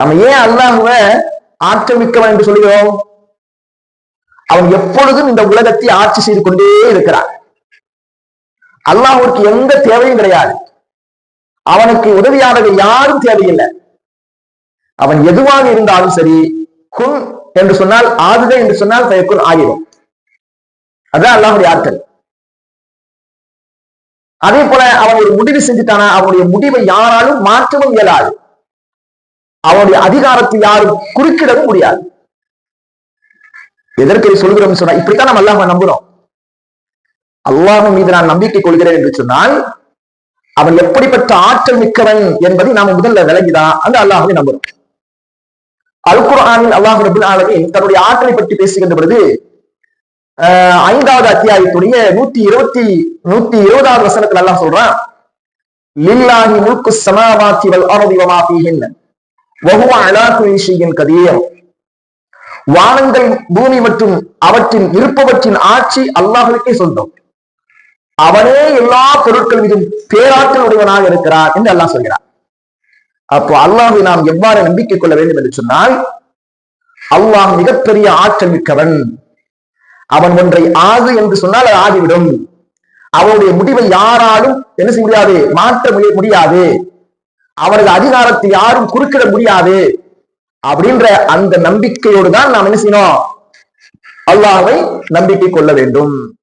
நம்ம ஏன் அல்லாஹ்வை ஆற்றல் மிக்கவன் என்று சொல்கிறோம்? அவன் எப்பொழுதும் இந்த உலகத்தை ஆட்சி செய்து கொண்டே இருக்கிறான். அல்லாஹ்வுக்கு எந்த தேவையும் கிடையாது. அவனுக்கு உதவியாளர்கள் யாரும் தேவையில்லை. அவன் எதுவாக இருந்தாலும் சரி, குன் என்று சொன்னால் ஆகுக என்று சொன்னால் பயக்குன் ஆகிடும். அதான் அல்லாஹ்வுடைய ஆற்றல். அதே போல அவன் ஒரு முடிவு செஞ்சுட்டானா அவனுடைய முடிவை யாராலும் மாற்றவும் இயலாது. அவனுடைய அதிகாரத்தை யாரும் குறுக்கிடவும் முடியாது. எதற்கு சொல்கிறோம் சொன்னா இப்படித்தான் நம்ம அல்லாஹ்வை நம்புறோம். அல்லாஹ் மீது நான் நம்பிக்கை கொள்கிறேன் என்று சொன்னால் அவன் எப்படிப்பட்ட ஆற்றல் மிக்கவன் என்பதை நாம முதல்ல விளங்கிதான் அந்த அல்லாஹ்வை நம்புறோம். அல் குர்ஆனில் அல்லாஹ் ரப்பல் ஆலமீன் தன்னுடைய ஆற்றலை பற்றி பேசுகின்ற பொழுது 5வது அத்தியாயத்துடைய 120வது வசனத்தில் அல்லாஹ் சொல்றான், லில்லாஹி முல்கு ஸமாவாத்தி வல் அர்தி வமா ஃபீஹின்ன வஹுவ அலா குல்லி ஷைஇன் கதீர். வானங்கள் பூமி மற்றும் அவற்றின் இருப்பவற்றின் ஆட்சி அல்லாஹ்வுக்கே சொந்தம். அவனே எல்லா பொருட்கள் மீதும் பேராற்றல் உடையவனாக இருக்கிறார் என்று அல்லாஹ் சொல்கிறார். அப்போ அல்லாஹ்வை நாம் எவ்வாறு நம்பிக்கை கொள்ள வேண்டும் என்று சொன்னால், அல்லாஹ் மிகப்பெரிய ஆற்றல் மிக்கவன். அவன் ஒன்றை ஆகு என்று சொன்னால் அது ஆகிவிடும். அவனுடைய முடிவை யாராலும் என்ன செய்ய முடியாது, மாற்ற முடியாது. அவரது அதிகாரத்தை யாரும் குறுக்கிட முடியாது. அப்படின்ற அந்த நம்பிக்கையோடு தான் நாம் என்ன செய்யணும், அல்லாஹ்வை நம்பிக்கை கொள்ள வேண்டும்.